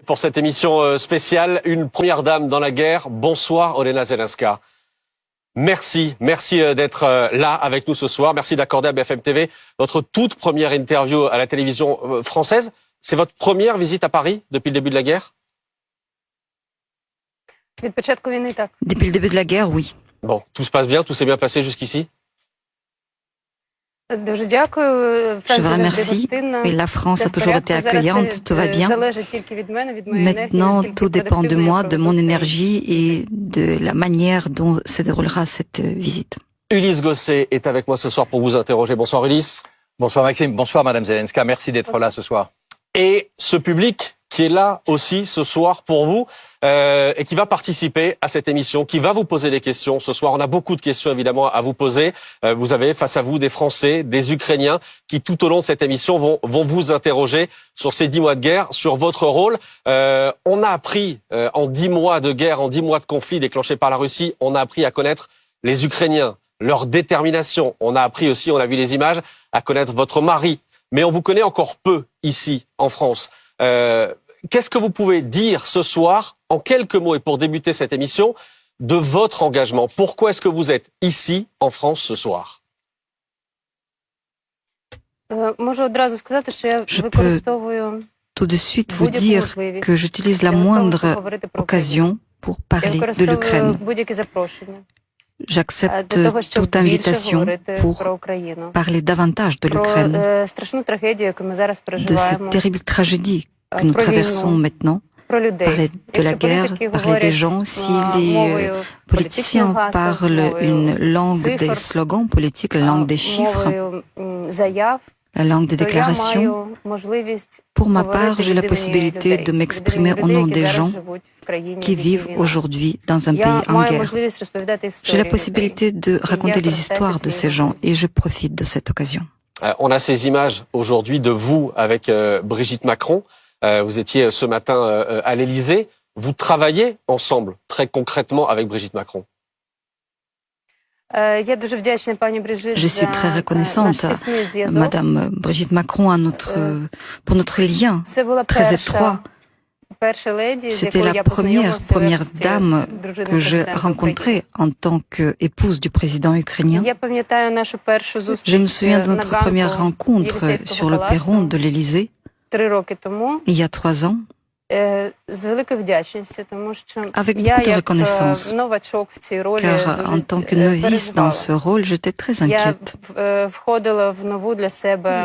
Pour cette émission spéciale, une première dame dans la guerre. Bonsoir Olena Zelenska. Merci d'être là avec nous ce soir. Merci d'accorder à BFM TV votre toute première interview à la télévision française. C'est votre première visite à Paris depuis le début de la guerre? Depuis le début de la guerre, oui. Bon, tout se passe bien, tout s'est bien passé jusqu'ici? Je vous remercie. Et la France a toujours été accueillante, tout va bien. Maintenant, tout dépend de moi, de mon énergie et de la manière dont se déroulera cette visite. Ulysse Gosset est avec moi ce soir pour vous interroger. Bonsoir Ulysse. Bonsoir Maxime, bonsoir Madame Zelenska, merci d'être là ce soir. Et ce public qui est là aussi ce soir pour vous et qui va participer à cette émission, qui va vous poser des questions ce soir. On a beaucoup de questions évidemment à vous poser. Vous avez face à vous des Français, des Ukrainiens qui tout au long de cette émission vont vous interroger sur ces 10 mois de guerre, sur votre rôle. On a appris en 10 mois de guerre, en 10 mois de conflit déclenché par la Russie, on a appris à connaître les Ukrainiens, leur détermination. On a appris aussi, on a vu les images, à connaître votre mari. Mais on vous connaît encore peu ici en France. Qu'est-ce que vous pouvez dire ce soir, en quelques mots et pour débuter cette émission, de votre engagement? Pourquoi est-ce que vous êtes ici en France ce soir? Je peux tout de suite vous dire que j'utilise la moindre occasion pour parler de l'Ukraine. J'accepte toute invitation pour parler davantage de l'Ukraine, de cette terrible tragédie que nous traversons maintenant, parler de la guerre, parler des gens. Si les politiciens parlent une langue des slogans politiques, la langue des chiffres, la langue des déclarations, pour ma part, j'ai la possibilité de m'exprimer au nom des gens qui vivent aujourd'hui dans un pays en guerre. J'ai la possibilité de raconter les histoires de ces gens et je profite de cette occasion. On a ces images aujourd'hui de vous avec Brigitte Macron. Vous étiez ce matin à l'Élysée. Vous travaillez ensemble très concrètement avec Brigitte Macron. Je suis très reconnaissante à Madame Brigitte Macron pour notre lien très étroit. C'était la première dame que j'ai rencontrée en tant qu'épouse du président ukrainien. Je me souviens de notre première rencontre sur le perron de l'Élysée il y a 3 ans. Avec beaucoup de reconnaissance, car en tant que novice dans ce rôle, j'étais très inquiète.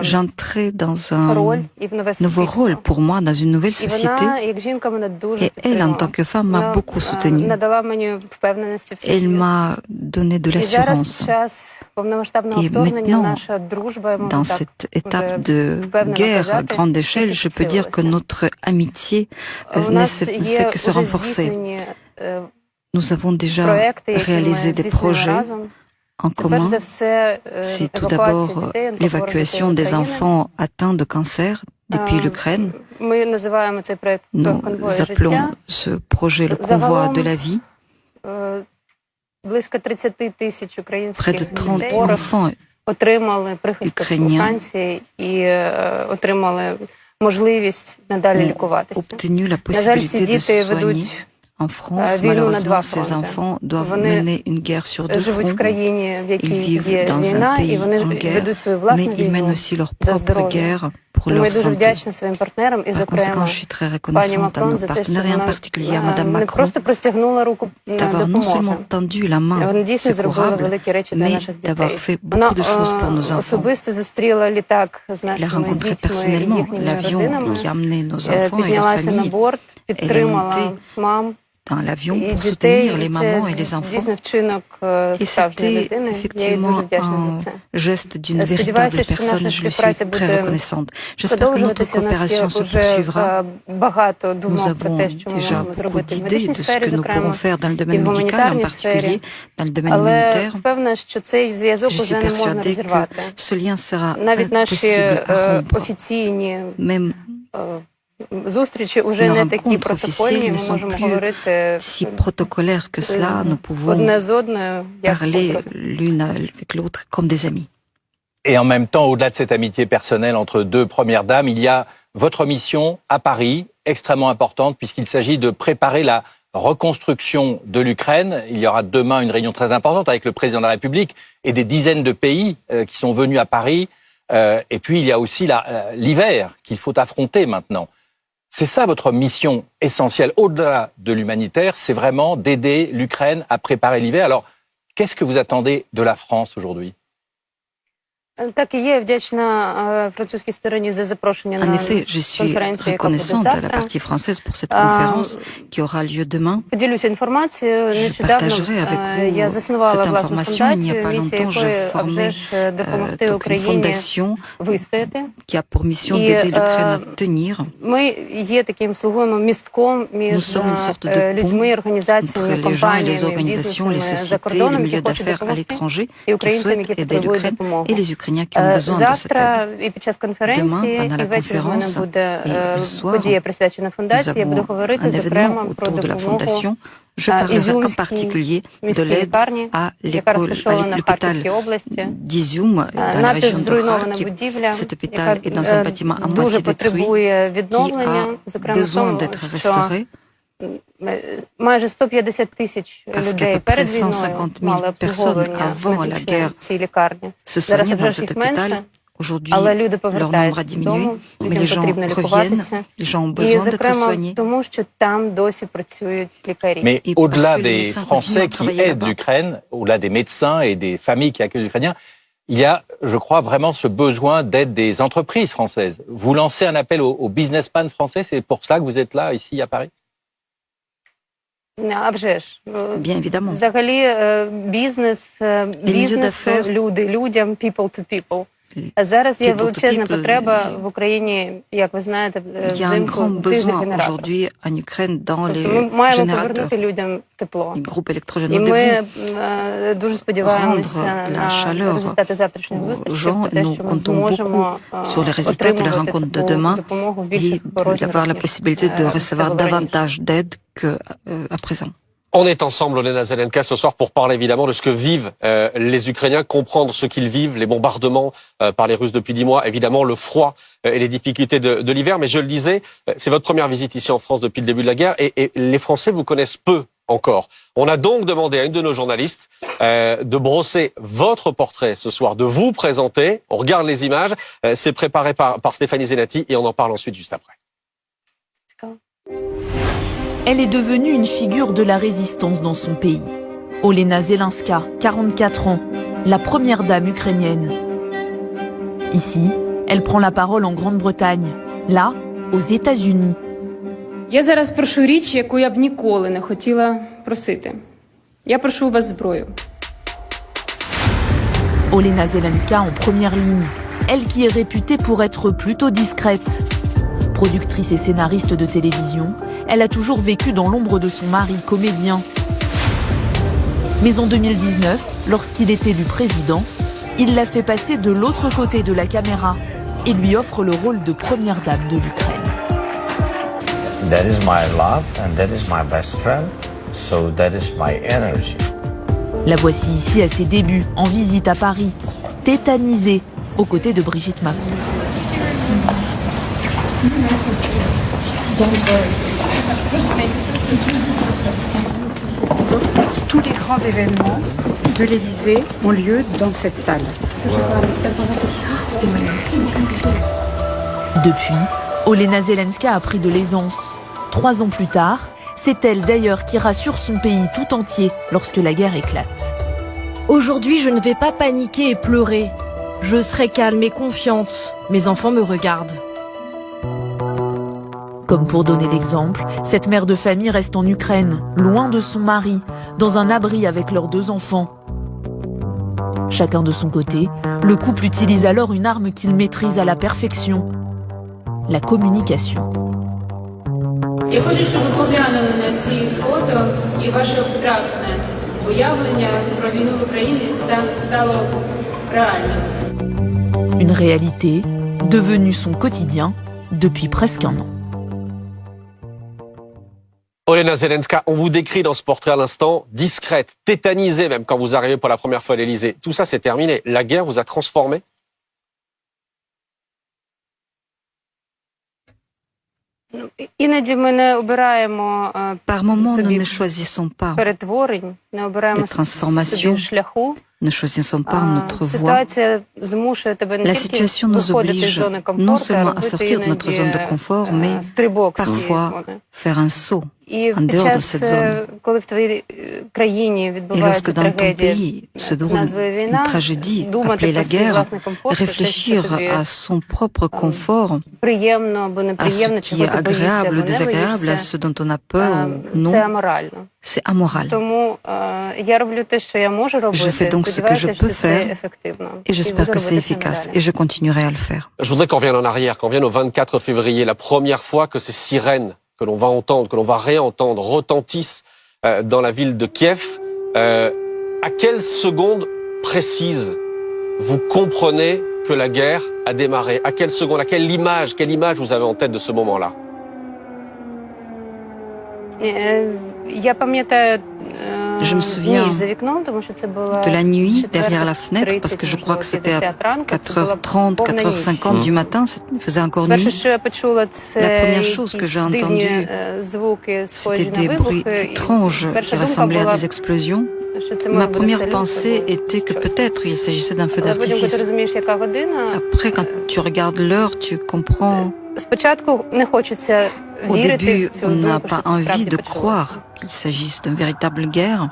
J'entrais dans un nouveau rôle pour moi, dans une nouvelle société, et elle, en tant que femme, m'a beaucoup soutenue. Elle m'a donné de l'assurance. Et maintenant, dans cette étape de guerre à grande échelle, je peux dire que notre amitié ne fait que se renforcer. Nous avons déjà réalisé des projets en commun. C'est tout d'abord l'évacuation des enfants atteints de cancer depuis l'Ukraine. Nous appelons ce projet le convoi de la vie. Près de 30 enfants ukrainiens ont obtenu la possibilité de se soigner en France. Malheureusement, ces enfants doivent mener une guerre sur 2 fronts. Ils vivent dans un pays en guerre, mais ils mènent aussi leur propre guerre pour leur santé. Par conséquent, je suis très reconnaissante à nos partenaires et en particulier à Madame Macron d'avoir non seulement tendu la main secourable, mais d'avoir fait beaucoup de choses pour nos enfants. Elle a rencontré personnellement l'avion qui a amené nos enfants et leurs familles. Elle est montée dans l'avion pour soutenir les mamans et les enfants. Et c'était effectivement un geste d'une véritable personne. Je lui suis très reconnaissante. J'espère que notre coopération se poursuivra. Nous avons déjà beaucoup d'idées de ce que nous pourrons faire dans le domaine médical, en particulier dans le domaine humanitaire. Je suis persuadée que ce lien sera impossible à rompre. Même nos rencontres officielles ne sont plus si protocolaires que cela. Nous pouvons parler l'une avec l'autre comme des amis. Et en même temps, au-delà de cette amitié personnelle entre 2 premières dames, il y a votre mission à Paris, extrêmement importante, puisqu'il s'agit de préparer la reconstruction de l'Ukraine. Il y aura demain une réunion très importante avec le président de la République et des dizaines de pays qui sont venus à Paris. Et puis, il y a aussi l'hiver qu'il faut affronter maintenant. C'est ça votre mission essentielle, au-delà de l'humanitaire, c'est vraiment d'aider l'Ukraine à préparer l'hiver. Alors, qu'est-ce que vous attendez de la France aujourd'hui ? En effet, je suis reconnaissante à la partie française pour cette conférence qui aura lieu demain. Je partagerai avec vous cette information. Il n'y a pas longtemps, j'ai formé une fondation qui a pour mission d'aider l'Ukraine à tenir. Nous sommes une sorte de pont entre les gens et les organisations, les sociétés, les milieux d'affaires à l'étranger qui souhaitent aider l'Ukraine et les Ukrainiens qui ont besoin de cette aide. Demain, pendant la conférence et le soir, nous avons un événement autour de la fondation. Je parlerai en particulier de l'aide à l'hôpital d'Izium, dans la région de Kharkiv. Cet hôpital est dans un bâtiment à moitié détruit qui a besoin d'être restauré. Parce qu'à peu près 150 000 personnes avant la guerre se soignaient dans cet hôpital. Aujourd'hui, leur nombre a diminué, mais les gens reviennent, les gens ont besoin d'être soignés. Mais au-delà des Français qui aident l'Ukraine, au-delà des médecins et des familles qui accueillent les Ukrainiens, il y a, je crois, vraiment ce besoin d'aide des entreprises françaises. Vous lancez un appel aux businessmen français, c'est pour cela que vous êtes là, ici, à Paris ? Bien évidemment. Business, людям, people to people. Зараз є величезна потреба в Україні, як ви знаєте, взимку тих aujourd'hui en Ukraine dans les Ми маємо повернути людям тепло. І ми дуже сподіваємося на результати завтрашньої зустрічі, про те, що ми зможемо отримувати таку допомогу в більших розмірах, ніж зараз. On est ensemble, Olena Zelenka, ce soir pour parler évidemment de ce que vivent les Ukrainiens, comprendre ce qu'ils vivent, les bombardements par les Russes depuis 10 mois, évidemment le froid et les difficultés de l'hiver. Mais je le disais, c'est votre première visite ici en France depuis le début de la guerre et les Français vous connaissent peu encore. On a donc demandé à une de nos journalistes de brosser votre portrait ce soir, de vous présenter. On regarde les images, c'est préparé par Stéphanie Zenati et on en parle ensuite juste après. Elle est devenue une figure de la résistance dans son pays. Olena Zelenska, 44 ans, la première dame ukrainienne. Ici, elle prend la parole en Grande-Bretagne, là, aux États-Unis. Я зараз прошу річ, яку я б ніколи не хотіла просити. Я прошу у вас зброю. Olena Zelenska en première ligne, elle qui est réputée pour être plutôt discrète. Productrice et scénariste de télévision, elle a toujours vécu dans l'ombre de son mari, comédien. Mais en 2019, lorsqu'il est élu président, il l'a fait passer de l'autre côté de la caméra et lui offre le rôle de première dame de l'Ukraine. That is my love and that is my best friend, so that is my energy. La voici ici à ses débuts, en visite à Paris, tétanisée, aux côtés de Brigitte Macron. Tous les grands événements de l'Élysée ont lieu dans cette salle. Depuis, Olena Zelenska a pris de l'aisance. 3 ans plus tard, c'est elle d'ailleurs qui rassure son pays tout entier lorsque la guerre éclate. Aujourd'hui, je ne vais pas paniquer et pleurer. Je serai calme et confiante. Mes enfants me regardent. Comme pour donner l'exemple, cette mère de famille reste en Ukraine, loin de son mari, dans un abri avec leurs 2 enfants. Chacun de son côté, le couple utilise alors une arme qu'il maîtrise à la perfection, la communication. Я хочу, щоб ви поглянули на ці фото і ваше абстрактне уявлення про війну в Україні стало реальним. Une réalité devenue son quotidien depuis presque un an. Olena Zelenska, on vous décrit dans ce portrait à l'instant, discrète, tétanisée même quand vous arrivez pour la première fois à l'Élysée. Tout ça, c'est terminé. La guerre vous a transformé ? Par moments, nous ne choisissons pas des transformations, ne choisissons pas notre voie. La situation nous oblige non seulement à sortir de notre zone de confort, mais parfois faire un saut en dehors de cette zone. Et lorsque dans ton pays se déroule une tragédie appelée la guerre, réfléchir à son propre confort, à ce qui est agréable ou désagréable, à ce dont on a peur ou non, c'est amoral. Je fais donc ce que je peux faire et j'espère que c'est efficace et je continuerai à le faire. Je voudrais qu'on revienne en arrière, qu'on revienne au 24 février, la première fois que ces sirènes que l'on va entendre, que l'on va réentendre, retentissent dans la ville de Kiev. À quelle seconde précise vous comprenez que la guerre a démarré? À quelle seconde, à quelle image vous avez en tête de ce moment-là? Je me souviens de la nuit derrière la fenêtre, parce que je crois que c'était à 4h30, 4h50 du matin, il faisait encore nuit. La première chose que j'ai entendue, c'était des bruits étranges qui ressemblaient à des explosions. Ma première pensée était que peut-être il s'agissait d'un feu d'artifice. Après, quand tu regardes l'heure, tu comprends. Au début, on n'a pas envie de croire qu'il s'agisse d'une véritable guerre,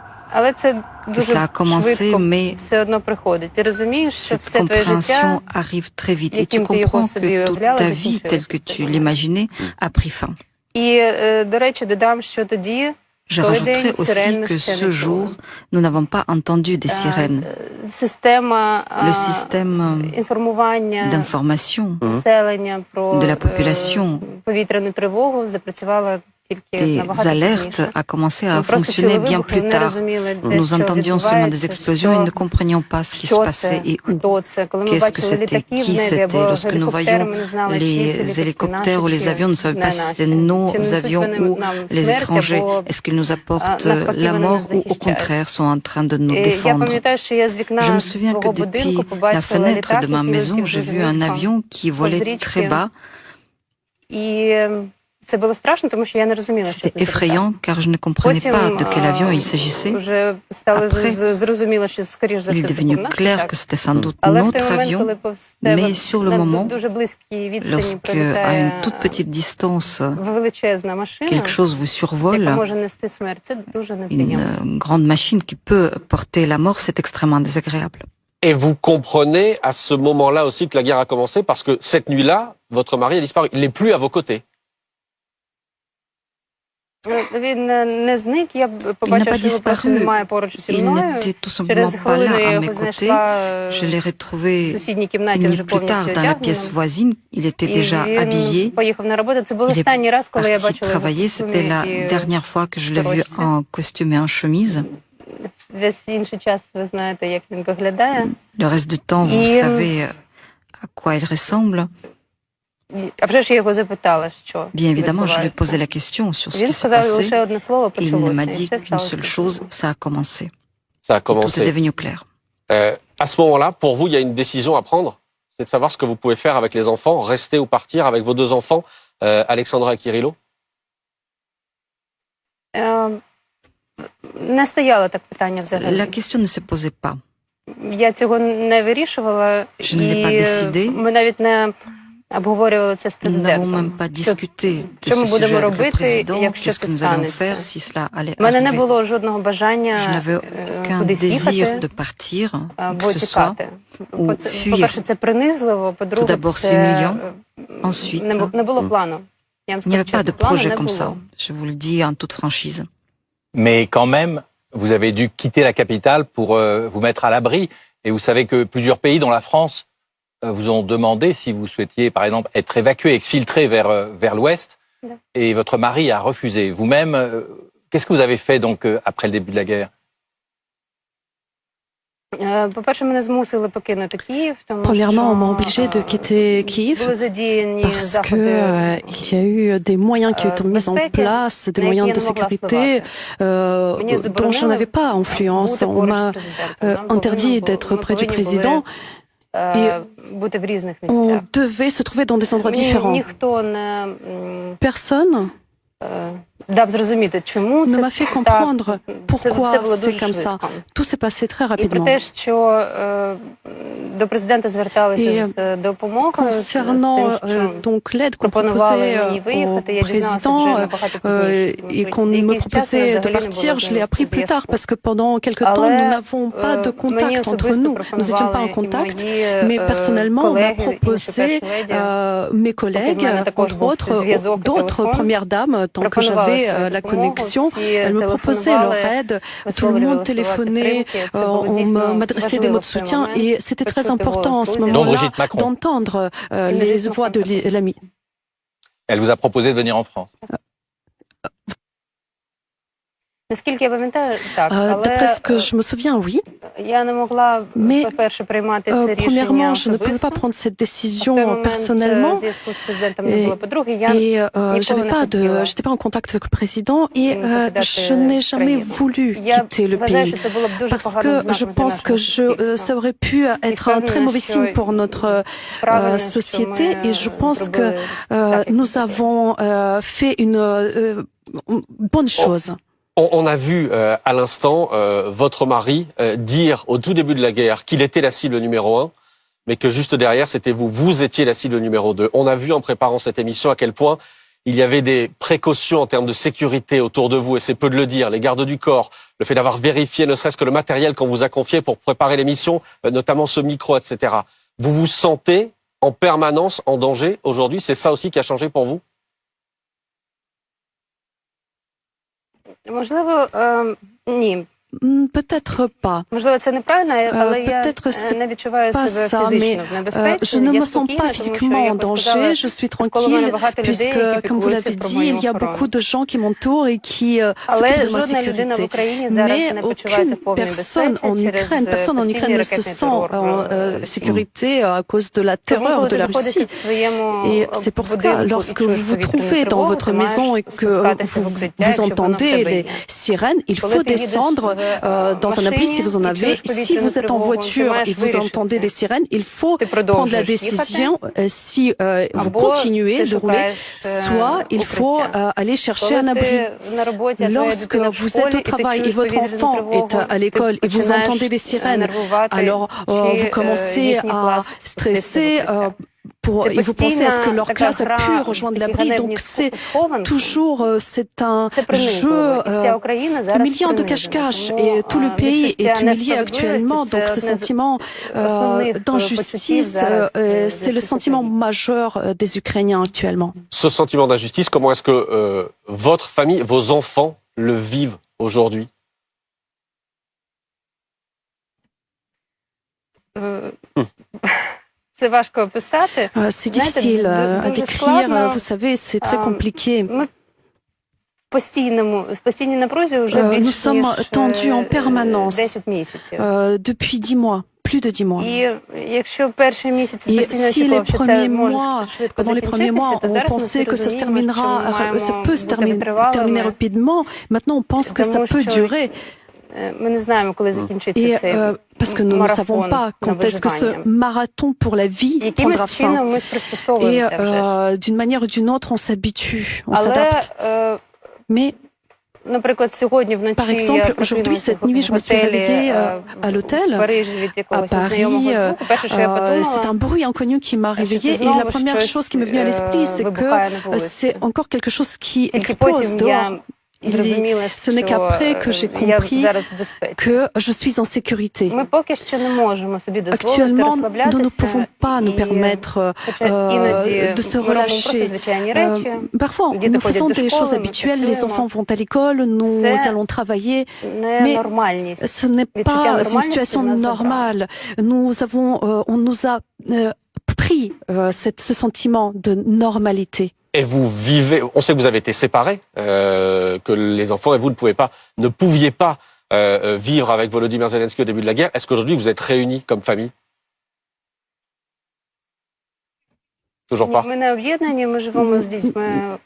que cela a commencé, mais cette compréhension arrive très vite et tu comprends que toute ta vie, telle que tu l'imaginais, a pris fin. Je rajouterai aussi que ce jour, nous n'avons pas entendu des sirènes. Le système d'information de la population, des alertes a commencé à fonctionner bien plus tard. Nous entendions seulement des explosions et ne comprenions pas ce qui se passait et où. Qu'est-ce que c'était, qui c'était. Lorsque nous voyions les hélicoptères ou les avions, nous ne savions pas si c'était nos avions ou les étrangers. Est-ce qu'ils nous apportent la mort ou au contraire sont en train de nous défendre? Je me souviens que depuis la fenêtre de ma maison, j'ai vu un avion qui volait très bas. C'était effrayant car je ne comprenais pas de quel avion il s'agissait. Après, il est devenu clair que c'était sans doute notre avion, mais sur le moment, lorsqu'à une toute petite distance, quelque chose vous survole, une grande machine qui peut porter la mort, c'est extrêmement désagréable. Et vous comprenez à ce moment-là aussi que la guerre a commencé parce que cette nuit-là, votre mari a disparu. Il n'est plus à vos côtés. Il n'a pas disparu, il n'était tout simplement pas là à mes côtés. Je l'ai retrouvé une minute plus tard dans la pièce voisine. Il était déjà habillé. Il est parti travailler. C'était la dernière fois que je l'ai vu en costume et en chemise. Le reste du temps, vous savez à quoi il ressemble. Bien évidemment, je lui ai posé la question sur ce qui s'est passé. Il ne m'a dit qu'une seule chose, ça a commencé. Ça a commencé. Tout est devenu clair. À ce moment-là, pour vous, il y a une décision à prendre. C'est de savoir ce que vous pouvez faire avec les enfants, rester ou partir avec vos deux enfants, Alexandra et Kirilo. La question ne se posait pas. Je ne l'ai pas décidé. Nous n'avons même pas discuté de ce sujet avec le président, qu'est-ce que nous allons faire si cela allait arriver. Je n'avais aucun désir de partir, que ce soit, ou fuir. Tout d'abord, c'est humiliant. Ensuite, il n'y avait pas de projet comme ça. Je vous le dis en toute franchise. Mais quand même, vous avez dû quitter la capitale pour vous mettre à l'abri. Et vous savez que plusieurs pays, dont la France, vous ont demandé si vous souhaitiez, par exemple, être évacué, exfiltré vers l'ouest, et votre mari a refusé. Vous-même, qu'est-ce que vous avez fait donc après le début de la guerre? Premièrement, on m'a obligé de quitter Kiev parce que il y a eu des moyens qui ont été mis en place, des moyens de sécurité dont je n'avais pas influence. On m'a interdit d'être près du président. on devait se trouver dans des endroits différents. Personne ne m'a fait comprendre pourquoi c'est comme ça. Tout s'est passé très rapidement. Et concernant donc l'aide qu'on proposait au président et qu'on me proposait de partir, je l'ai appris plus tard parce que pendant quelque temps, nous n'avons pas de contact entre nous. Nous n'étions pas en contact, mais personnellement, on m'a proposé mes collègues, entre autres, d'autres premières dames, tant que j'avais la connexion, elles me proposaient leur aide, tout le monde téléphonait, on m'adressait des mots de soutien et c'était très important en ce moment-là d'entendre les voix de l'ami. Elle vous a proposé de venir en France? D'après ce que je me souviens, oui. Mais premièrement, je ne pouvais pas prendre cette décision personnellement. Et j'étais pas en contact avec le président et je n'ai jamais voulu quitter le pays parce que je pense que ça aurait pu être un très mauvais signe pour notre société et je pense que nous avons fait une bonne chose. On a vu à l'instant votre mari dire au tout début de la guerre qu'il était la cible numéro 1, mais que juste derrière, c'était vous. Vous étiez la cible numéro 2. On a vu en préparant cette émission à quel point il y avait des précautions en termes de sécurité autour de vous, et c'est peu de le dire, les gardes du corps, le fait d'avoir vérifié ne serait-ce que le matériel qu'on vous a confié pour préparer l'émission, notamment ce micro, etc. Vous vous sentez en permanence en danger aujourd'hui? C'est ça aussi qui a changé pour vous? Peut-être pas. Peut-être c'est pas ça, mais je ne me sens pas physiquement en danger. Je suis tranquille puisque, comme vous l'avez dit, il y a beaucoup de gens qui m'entourent et qui s'occupent de ma sécurité. Mais aucune personne en Ukraine ne se sent en sécurité à cause de la terreur de la Russie. Et c'est pour ça, lorsque vous vous trouvez dans votre maison et que vous entendez les sirènes, il faut descendre dans un abri si vous en avez. Si vous êtes en voiture et vous entendez des sirènes, il faut prendre la décision si vous continuez de rouler, soit il faut aller chercher un abri. Lorsque vous êtes au travail et votre enfant est à l'école et vous entendez des sirènes, alors vous commencez à stresser et vous pensez à ce que leur classe a pu rejoindre l'abri. Donc c'est toujours c'est un jeu humiliant de cache-cache et tout le pays est humilié actuellement. Donc ce sentiment d'injustice, c'est le sentiment majeur des Ukrainiens actuellement. Ce sentiment d'injustice, comment est-ce que votre famille, vos enfants le vivent aujourd'hui? C'est difficile à décrire, vous savez, c'est très compliqué. Nous sommes tendus en permanence depuis 10 mois. Plus de 10 mois. Et si pendant les premiers mois, on pensait que ça se terminera, ça peut se terminer rapidement, maintenant on pense que ça peut durer. Et parce que nous ne savons pas quand est-ce que ce marathon pour la vie prendra fin. Et d'une manière ou d'une autre, on s'habitue, on s'adapte. Mais par exemple, aujourd'hui, cette nuit, je me suis réveillée à l'hôtel à Paris. C'est un bruit inconnu qui m'a réveillée et la première chose qui m'est venue à l'esprit, c'est que c'est encore quelque chose qui explose dehors. Ce n'est qu'après que j'ai compris que je suis en sécurité. Actuellement, nous ne pouvons pas nous permettre de se relâcher. Parfois, nous faisons des choses habituelles, les enfants vont à l'école, nous allons travailler, mais ce n'est pas une situation normale. On nous a pris ce sentiment de normalité. Et vous vivez, on sait que vous avez été séparés, que les enfants et vous ne pouviez pas vivre avec Volodymyr Zelensky au début de la guerre. Est-ce qu'aujourd'hui vous êtes réunis comme famille? Toujours pas.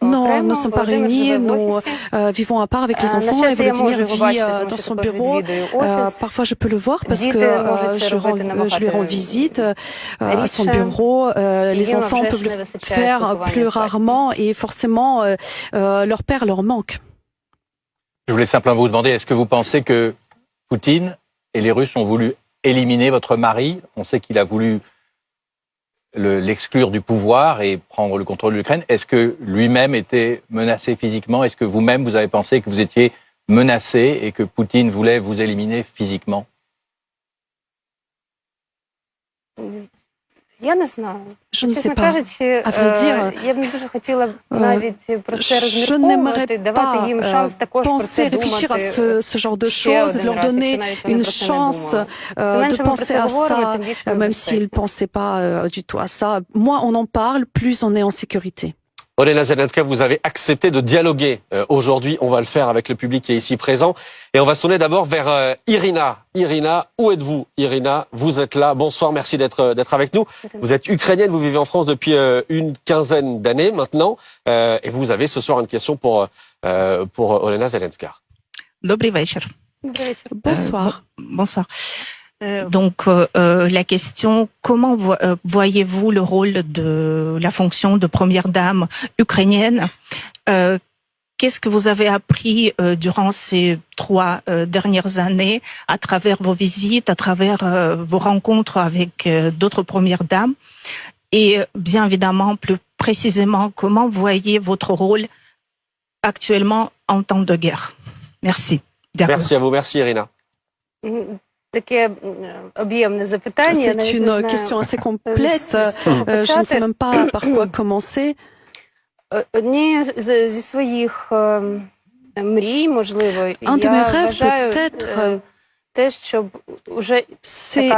Non, nous ne sommes pas réunis, nous vivons à part avec les enfants et Volodymyr vit dans son bureau. Parfois je peux le voir parce que je lui rends visite à son bureau. Les enfants peuvent le faire plus rarement et forcément leur père leur manque. Je voulais simplement vous demander, est-ce que vous pensez que Poutine et les Russes ont voulu éliminer votre mari? On sait qu'il a voulu l'exclure du pouvoir et prendre le contrôle de l'Ukraine. Est-ce que lui-même était menacé physiquement? Est-ce que vous-même, vous avez pensé que vous étiez menacé et que Poutine voulait vous éliminer physiquement? Je ne sais pas. À vrai dire, je n'aimerais pas penser, réfléchir à ce genre de choses, leur donner une chance de penser à ça, même s'ils ne pensaient pas du tout à ça. Moins on en parle, plus on est en sécurité. Olena Zelenska, vous avez accepté de dialoguer aujourd'hui. On va le faire avec le public qui est ici présent. Et on va se tourner d'abord vers Irina. Irina, où êtes-vous? Irina, vous êtes là. Bonsoir, merci d'être avec nous. Vous êtes ukrainienne, vous vivez en France depuis une quinzaine d'années maintenant. Et vous avez ce soir une question pour Olena Zelenska. Добрый вечер. Bonsoir. Bonsoir. Donc, la question, comment voyez-vous le rôle de la fonction de première dame ukrainienne? Qu'est-ce que vous avez appris durant ces 3 dernières années à travers vos visites, à travers vos rencontres avec d'autres premières dames? Et bien évidemment, plus précisément, comment voyez votre rôle actuellement en temps de guerre? Merci. Merci à vous, merci Irina. C'est une question assez complète. Je ne sais même pas par quoi commencer. Un de mes rêves, peut-être, c'est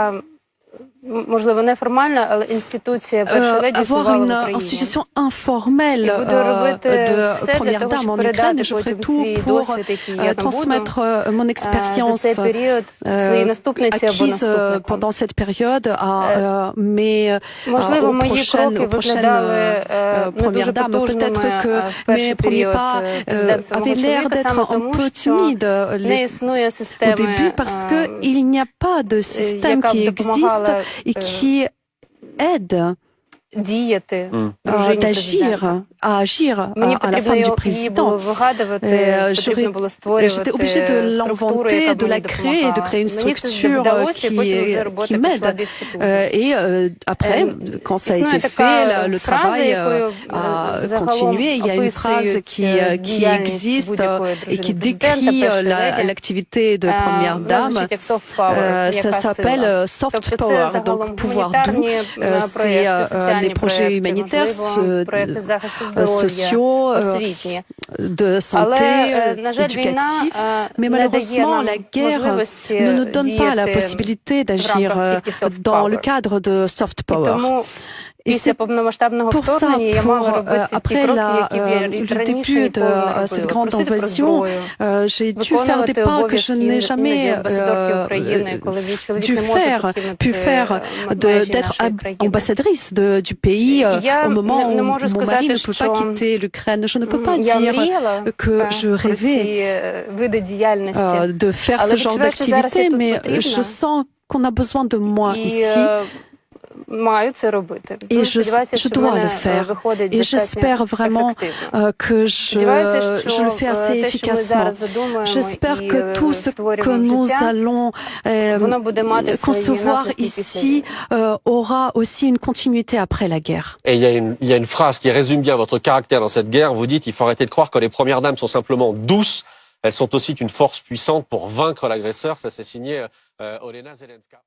avoir une institution informelle de première dame en Ukraine. Je ferai tout pour transmettre mon expérience acquise pendant cette période à mes prochaines premières dames. Peut-être que mes premiers pas avaient l'air d'être un peu timides au début parce qu'il n'y a pas de système qui existe et qui aide d'agir, à agir à la femme du président. J'étais obligée de l'inventer, de la créer, de créer une structure qui m'aide. Et après, quand ça a été fait, le travail a continué. Il y a une phrase qui existe et qui décrit l'activité de première dame. Ça s'appelle soft power, donc pouvoir doux. C'est les projets humanitaires, sociaux, de santé, éducatifs. Mais malheureusement, la guerre ne nous donne pas la possibilité d'agir dans le cadre de soft power. Et c'est pour ça, après le début de cette grande invasion, j'ai dû faire des pas que je n'ai jamais pu faire, d'être ambassadrice du pays au moment où mon mari ne peut pas quitter l'Ukraine. Je ne peux pas dire que je rêvais de faire ce genre d'activité, mais je sens qu'on a besoin de moi ici. Et je dois le faire. Et j'espère vraiment que je le fais assez efficacement. J'espère que tout ce que nous allons concevoir ici aura aussi une continuité après la guerre. Et il y a une phrase qui résume bien votre caractère dans cette guerre. Vous dites, il faut arrêter de croire que les premières dames sont simplement douces. Elles sont aussi une force puissante pour vaincre l'agresseur. Ça, c'est signé Olena Zelenska.